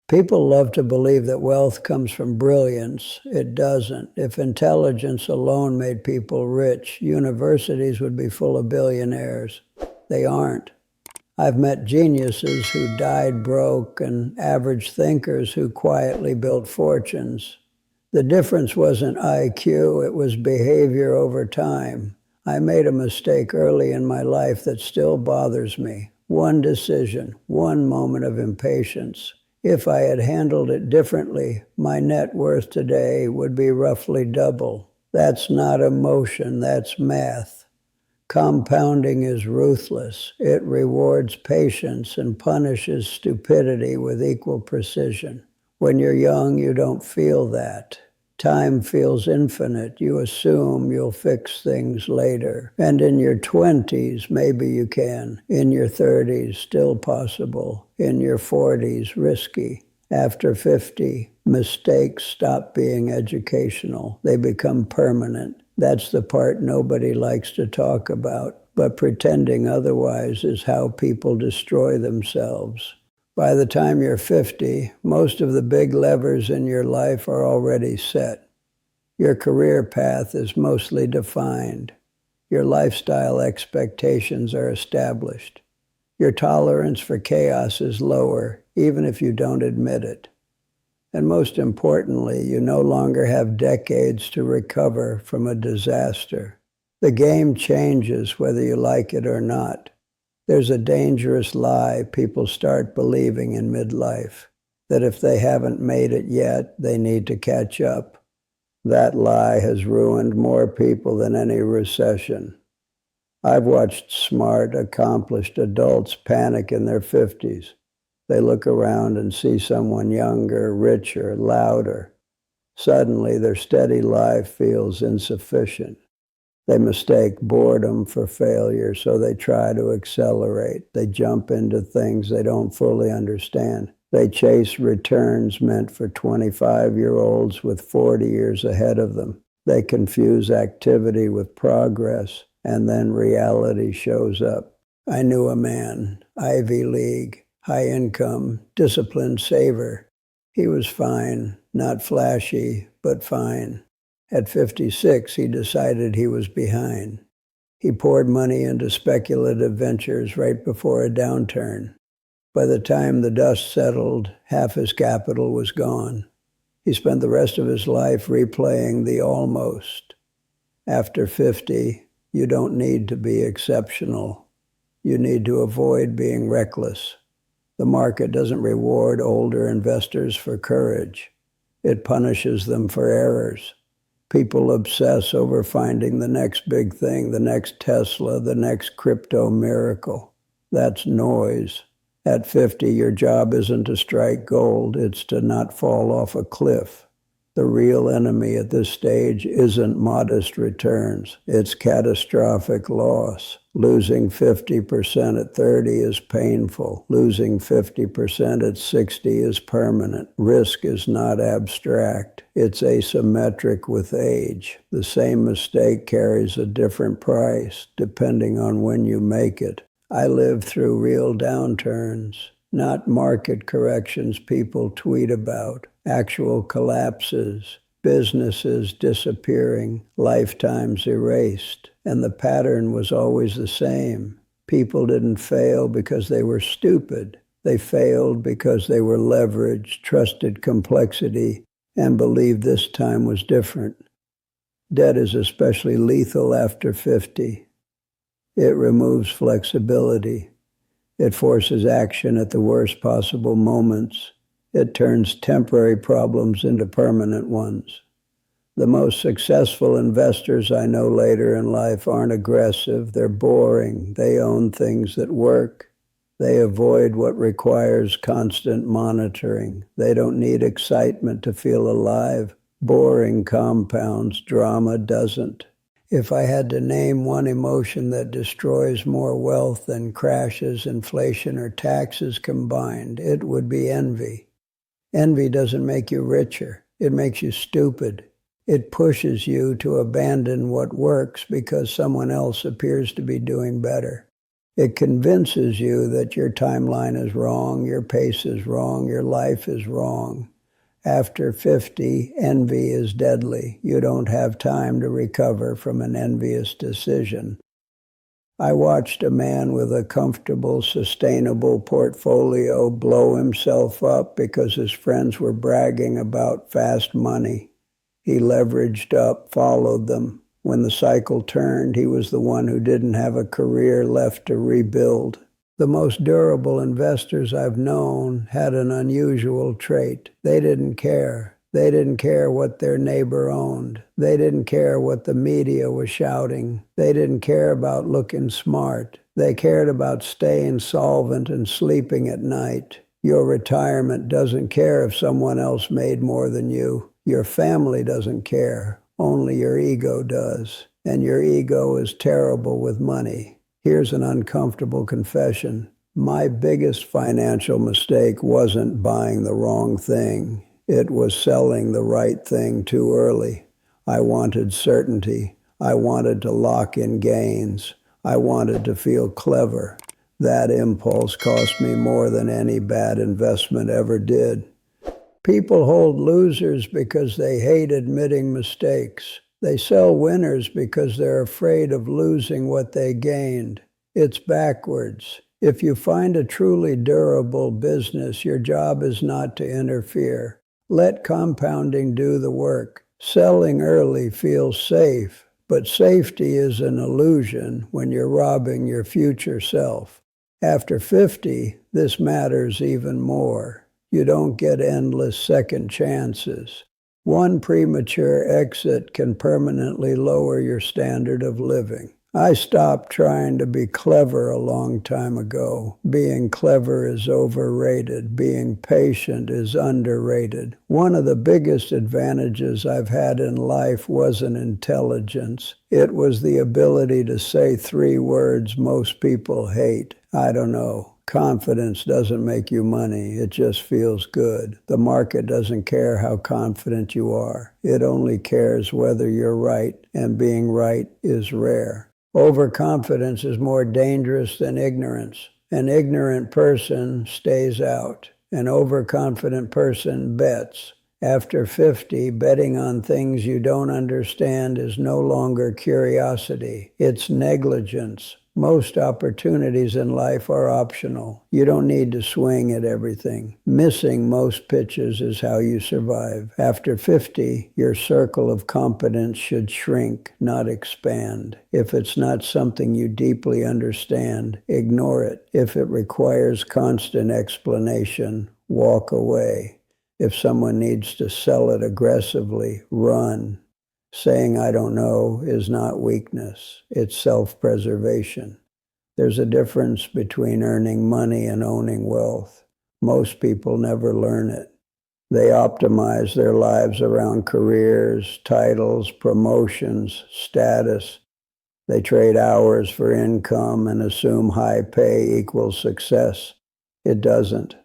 People love to believe that wealth comes from brilliance. It doesn't. If intelligence alone made people rich, universities would be full of billionaires. They aren't. I've met geniuses who died broke and average thinkers who quietly built fortunes. The difference wasn't IQ, it was behavior over time. I made a mistake early in my life that still bothers me. One decision, one moment of impatience. If I had handled it differently, my net worth today would be roughly double. That's not emotion, that's math. Compounding is ruthless. It rewards patience and punishes stupidity with equal precision. When you're young, you don't feel that. Time feels infinite. You assume you'll fix things later. And in your 20s, maybe you can. In your 30s, still possible. In your 40s, risky. After 50, mistakes stop being educational. They become permanent. That's the part nobody likes to talk about. But pretending otherwise is how people destroy themselves. By the time you're 50, most of the big levers in your life are already set. Your career path is mostly defined. Your lifestyle expectations are established. Your tolerance for chaos is lower, even if you don't admit it. And most importantly, you no longer have decades to recover from a disaster. The game changes whether you like it or not. There's a dangerous lie people start believing in midlife, that if they haven't made it yet, they need to catch up. That lie has ruined more people than any recession. I've watched smart, accomplished adults panic in their 50s. They look around and see someone younger, richer, louder. Suddenly, their steady life feels insufficient. They mistake boredom for failure, so they try to accelerate. They jump into things they don't fully understand. They chase returns meant for 25-year-olds with 40 years ahead of them. They confuse activity with progress, and then reality shows up. I knew a man, Ivy League, high income, disciplined saver. He was fine, not flashy, but fine. At 56, he decided he was behind. He poured money into speculative ventures right before a downturn. By the time the dust settled, half his capital was gone. He spent the rest of his life replaying the almost. After 50, you don't need to be exceptional. You need to avoid being reckless. The market doesn't reward older investors for courage. It punishes them for errors. People obsess over finding the next big thing, the next Tesla, the next crypto miracle. That's noise. At 50, your job isn't to strike gold, it's to not fall off a cliff. The real enemy at this stage isn't modest returns, it's catastrophic loss. Losing 50% at 30 is painful. Losing 50% at 60 is permanent. Risk is not abstract. It's asymmetric with age. The same mistake carries a different price, depending on when you make it. I lived through real downturns, not market corrections people tweet about, actual collapses, businesses disappearing, lifetimes erased. And the pattern was always the same. People didn't fail because they were stupid. They failed because they were leveraged, trusted complexity, and believed this time was different. Debt is especially lethal after 50. It removes flexibility. It forces action at the worst possible moments. It turns temporary problems into permanent ones. The most successful investors I know later in life aren't aggressive. They're boring. They own things that work. They avoid what requires constant monitoring. They don't need excitement to feel alive. Boring compounds, drama doesn't. If I had to name one emotion that destroys more wealth than crashes, inflation, or taxes combined, it would be envy. Envy doesn't make you richer. It makes you stupid. It pushes you to abandon what works because someone else appears to be doing better. It convinces you that your timeline is wrong, your pace is wrong, your life is wrong. After 50, envy is deadly. You don't have time to recover from an envious decision. I watched a man with a comfortable, sustainable portfolio blow himself up because his friends were bragging about fast money. He leveraged up, followed them. When the cycle turned, he was the one who didn't have a career left to rebuild. The most durable investors I've known had an unusual trait. They didn't care. They didn't care what their neighbor owned. They didn't care what the media was shouting. They didn't care about looking smart. They cared about staying solvent and sleeping at night. Your retirement doesn't care if someone else made more than you. Your family doesn't care. Only your ego does. And your ego is terrible with money. Here's an uncomfortable confession. My biggest financial mistake wasn't buying the wrong thing. It was selling the right thing too early. I wanted certainty. I wanted to lock in gains. I wanted to feel clever. That impulse cost me more than any bad investment ever did. People hold losers because they hate admitting mistakes. They sell winners because they're afraid of losing what they gained. It's backwards. If you find a truly durable business, your job is not to interfere. Let compounding do the work. Selling early feels safe, but safety is an illusion when you're robbing your future self. After 50, this matters even more. You don't get endless second chances. One premature exit can permanently lower your standard of living. I stopped trying to be clever a long time ago. Being clever is overrated. Being patient is underrated. One of the biggest advantages I've had in life wasn't intelligence. It was the ability to say 3 words most people hate. I don't know. Confidence doesn't make you money. It just feels good. The market doesn't care how confident you are. It only cares whether you're right, and being right is rare. Overconfidence is more dangerous than ignorance. An ignorant person stays out. An overconfident person bets. After 50, betting on things you don't understand is no longer curiosity. It's negligence. Most opportunities in life are optional. You don't need to swing at everything. Missing most pitches is how you survive. After 50, your circle of competence should shrink, not expand. If it's not something you deeply understand, ignore it. If it requires constant explanation, walk away. If someone needs to sell it aggressively, run. Saying I don't know is not weakness. It's self-preservation. There's a difference between earning money and owning wealth. Most people never learn it. They optimize their lives around careers, titles, promotions, status. They trade hours for income and assume high pay equals success. It doesn't.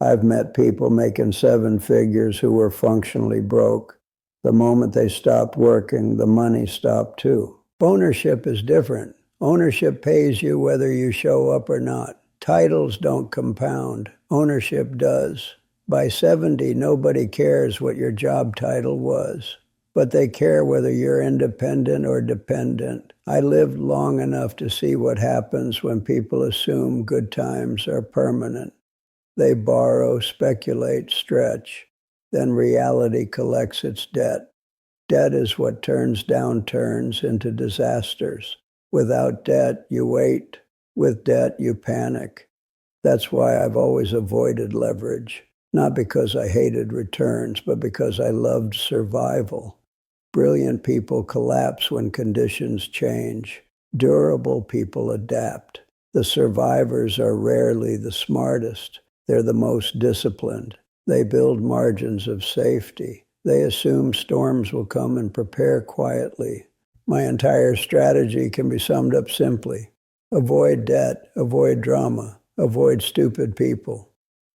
I've met people making 7 figures who were functionally broke. The moment they stopped working, the money stopped too. Ownership is different. Ownership pays you whether you show up or not. Titles don't compound. Ownership does. By 70, nobody cares what your job title was, but they care whether you're independent or dependent. I lived long enough to see what happens when people assume good times are permanent. They borrow, speculate, stretch. Then reality collects its debt. Debt is what turns downturns into disasters. Without debt, you wait. With debt, you panic. That's why I've always avoided leverage. Not because I hated returns, but because I loved survival. Brilliant people collapse when conditions change. Durable people adapt. The survivors are rarely the smartest. They're the most disciplined. They build margins of safety. They assume storms will come and prepare quietly. My entire strategy can be summed up simply. Avoid debt, avoid drama, avoid stupid people.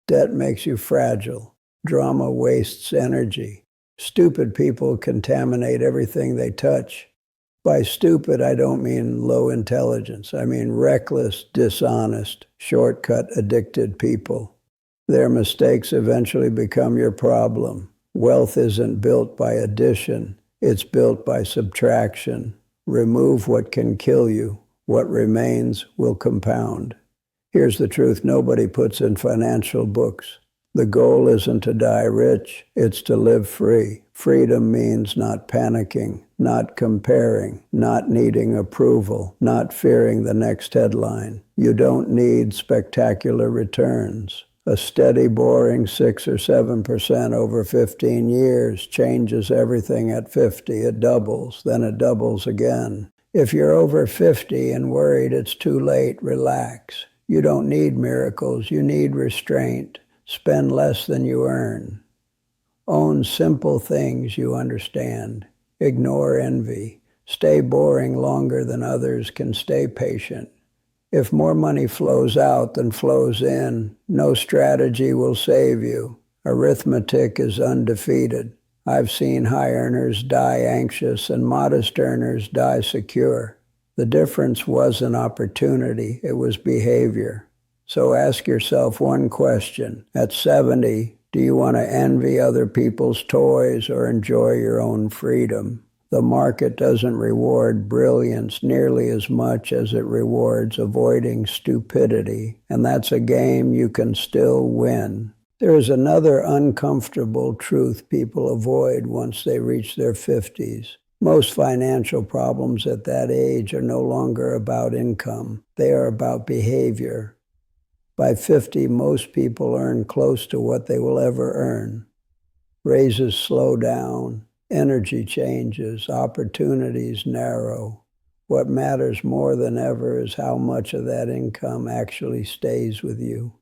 Debt makes you fragile. Drama wastes energy. Stupid people contaminate everything they touch. By stupid, I don't mean low intelligence. I mean reckless, dishonest, shortcut addicted people. Their mistakes eventually become your problem. Wealth isn't built by addition. It's built by subtraction. Remove what can kill you. What remains will compound. Here's the truth nobody puts in financial books. The goal isn't to die rich, it's to live free. Freedom means not panicking, not comparing, not needing approval, not fearing the next headline. You don't need spectacular returns. A steady, boring 6 or 7% over 15 years changes everything at 50. It doubles, then it doubles again. If you're over 50 and worried it's too late, relax. You don't need miracles, you need restraint. Spend less than you earn. Own simple things you understand. Ignore envy. Stay boring longer than others can stay patient. If more money flows out than flows in, no strategy will save you. Arithmetic is undefeated. I've seen high earners die anxious and modest earners die secure. The difference wasn't opportunity, it was behavior. So ask yourself one question. At 70, do you want to envy other people's toys or enjoy your own freedom? The market doesn't reward brilliance nearly as much as it rewards avoiding stupidity, and that's a game you can still win. There is another uncomfortable truth people avoid once they reach their 50s. Most financial problems at that age are no longer about income. They are about behavior. By 50, most people earn close to what they will ever earn. Raises slow down, energy changes, opportunities narrow. What matters more than ever is how much of that income actually stays with you.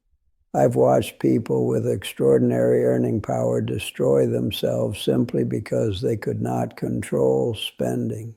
I've watched people with extraordinary earning power destroy themselves simply because they could not control spending.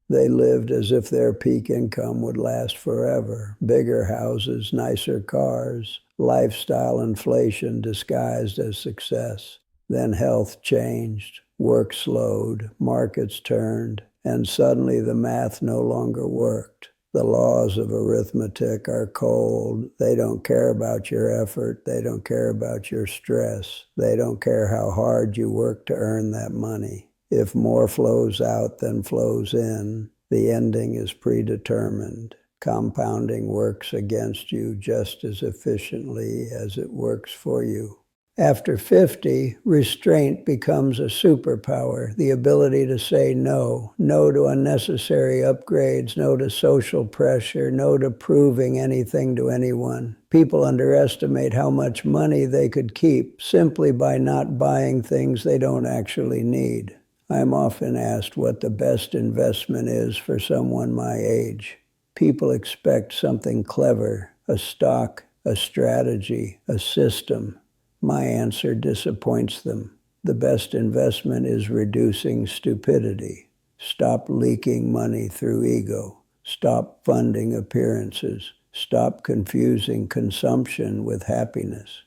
They lived as if their peak income would last forever. Bigger houses, nicer cars, lifestyle inflation disguised as success. Then health changed, work slowed, markets turned, and suddenly the math no longer worked. The laws of arithmetic are cold. They don't care about your effort. They don't care about your stress. They don't care how hard you work to earn that money. If more flows out than flows in, the ending is predetermined. Compounding works against you just as efficiently as it works for you. After 50, restraint becomes a superpower, the ability to say no. No to unnecessary upgrades, no to social pressure, no to proving anything to anyone. People underestimate how much money they could keep simply by not buying things they don't actually need. I'm often asked what the best investment is for someone my age. People expect something clever, a stock, a strategy, a system. My answer disappoints them. The best investment is reducing stupidity. Stop leaking money through ego. Stop funding appearances. Stop confusing consumption with happiness.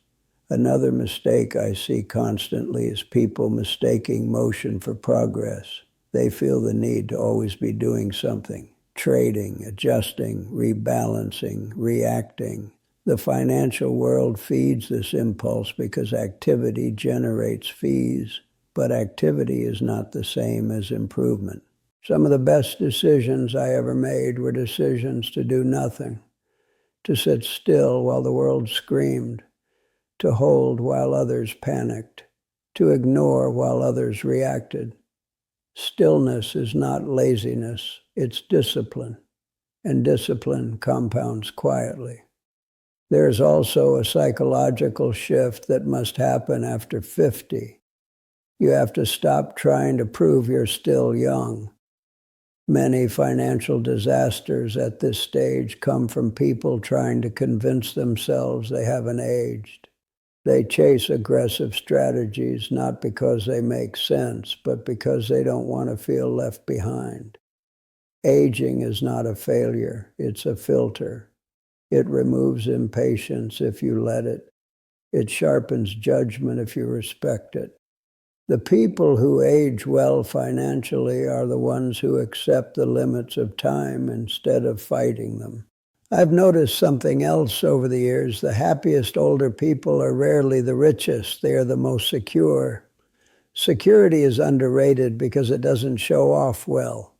Another mistake I see constantly is people mistaking motion for progress. They feel the need to always be doing something, trading, adjusting, rebalancing, reacting. The financial world feeds this impulse because activity generates fees, but activity is not the same as improvement. Some of the best decisions I ever made were decisions to do nothing, to sit still while the world screamed, to hold while others panicked, to ignore while others reacted. Stillness is not laziness, it's discipline, and discipline compounds quietly. There is also a psychological shift that must happen after 50. You have to stop trying to prove you're still young. Many financial disasters at this stage come from people trying to convince themselves they haven't aged. They chase aggressive strategies not because they make sense, but because they don't want to feel left behind. Aging is not a failure, it's a filter. It removes impatience if you let it. It sharpens judgment if you respect it. The people who age well financially are the ones who accept the limits of time instead of fighting them. I've noticed something else over the years. The happiest older people are rarely the richest. They are the most secure. Security is underrated because it doesn't show off well.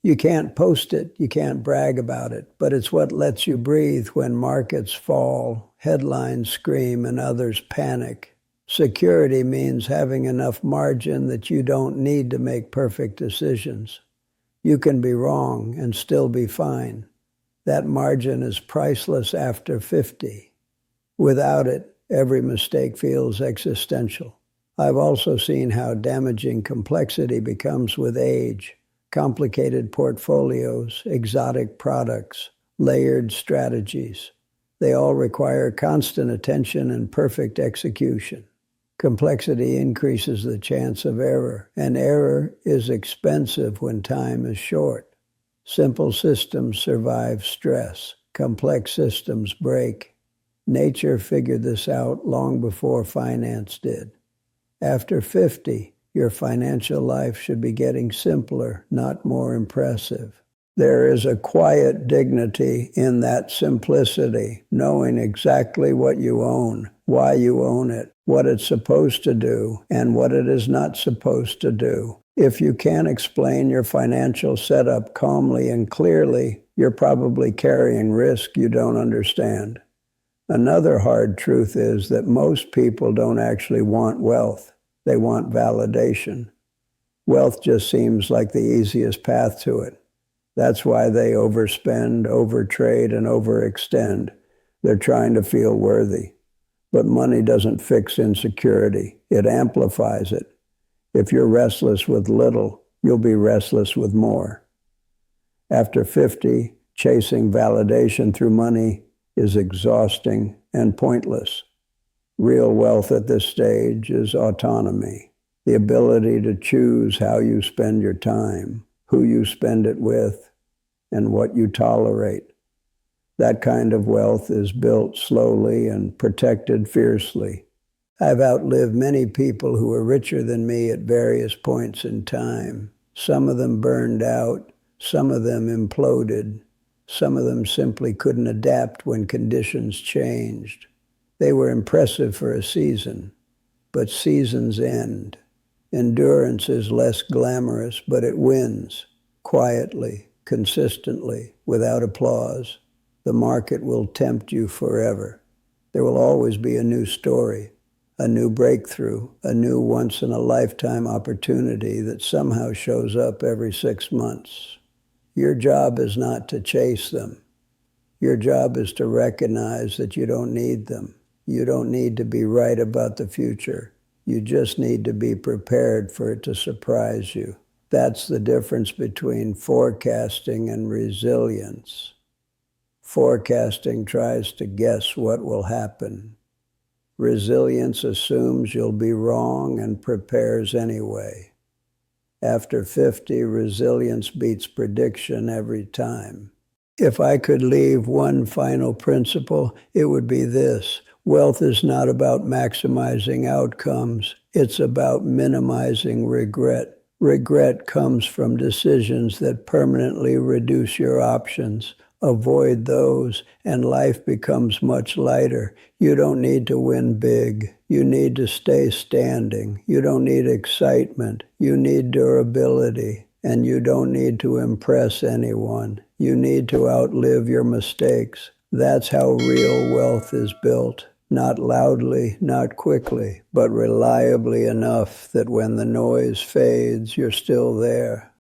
You can't post it, you can't brag about it, but it's what lets you breathe when markets fall, headlines scream, and others panic. Security means having enough margin that you don't need to make perfect decisions. You can be wrong and still be fine. That margin is priceless after 50. Without it, every mistake feels existential. I've also seen how damaging complexity becomes with age. Complicated portfolios, exotic products, layered strategies. They all require constant attention and perfect execution. Complexity increases the chance of error, and error is expensive when time is short. Simple systems survive stress. Complex systems break. Nature figured this out long before finance did. After 50, your financial life should be getting simpler, not more impressive. There is a quiet dignity in that simplicity, knowing exactly what you own, why you own it, what it's supposed to do, and what it is not supposed to do. If you can't explain your financial setup calmly and clearly, you're probably carrying risk you don't understand. Another hard truth is that most people don't actually want wealth. They want validation. Wealth just seems like the easiest path to it. That's why they overspend, overtrade, and overextend. They're trying to feel worthy. But money doesn't fix insecurity. It amplifies it. If you're restless with little, you'll be restless with more. After 50, chasing validation through money is exhausting and pointless. Real wealth at this stage is autonomy, the ability to choose how you spend your time, who you spend it with, and what you tolerate. That kind of wealth is built slowly and protected fiercely. I've outlived many people who were richer than me at various points in time. Some of them burned out, some of them imploded, some of them simply couldn't adapt when conditions changed. They were impressive for a season, but seasons end. Endurance is less glamorous, but it wins, quietly, consistently, without applause. The market will tempt you forever. There will always be a new story, a new breakthrough, a new once-in-a-lifetime opportunity that somehow shows up every 6 months. Your job is not to chase them. Your job is to recognize that you don't need them. You don't need to be right about the future. You just need to be prepared for it to surprise you. That's the difference between forecasting and resilience. Forecasting tries to guess what will happen. Resilience assumes you'll be wrong and prepares anyway. After 50, resilience beats prediction every time. If I could leave one final principle, it would be this. Wealth is not about maximizing outcomes. It's about minimizing regret. Regret comes from decisions that permanently reduce your options. Avoid those, and life becomes much lighter. You don't need to win big. You need to stay standing. You don't need excitement. You need durability. And you don't need to impress anyone. You need to outlive your mistakes. That's how real wealth is built. Not loudly, not quickly, but reliably enough that when the noise fades, you're still there.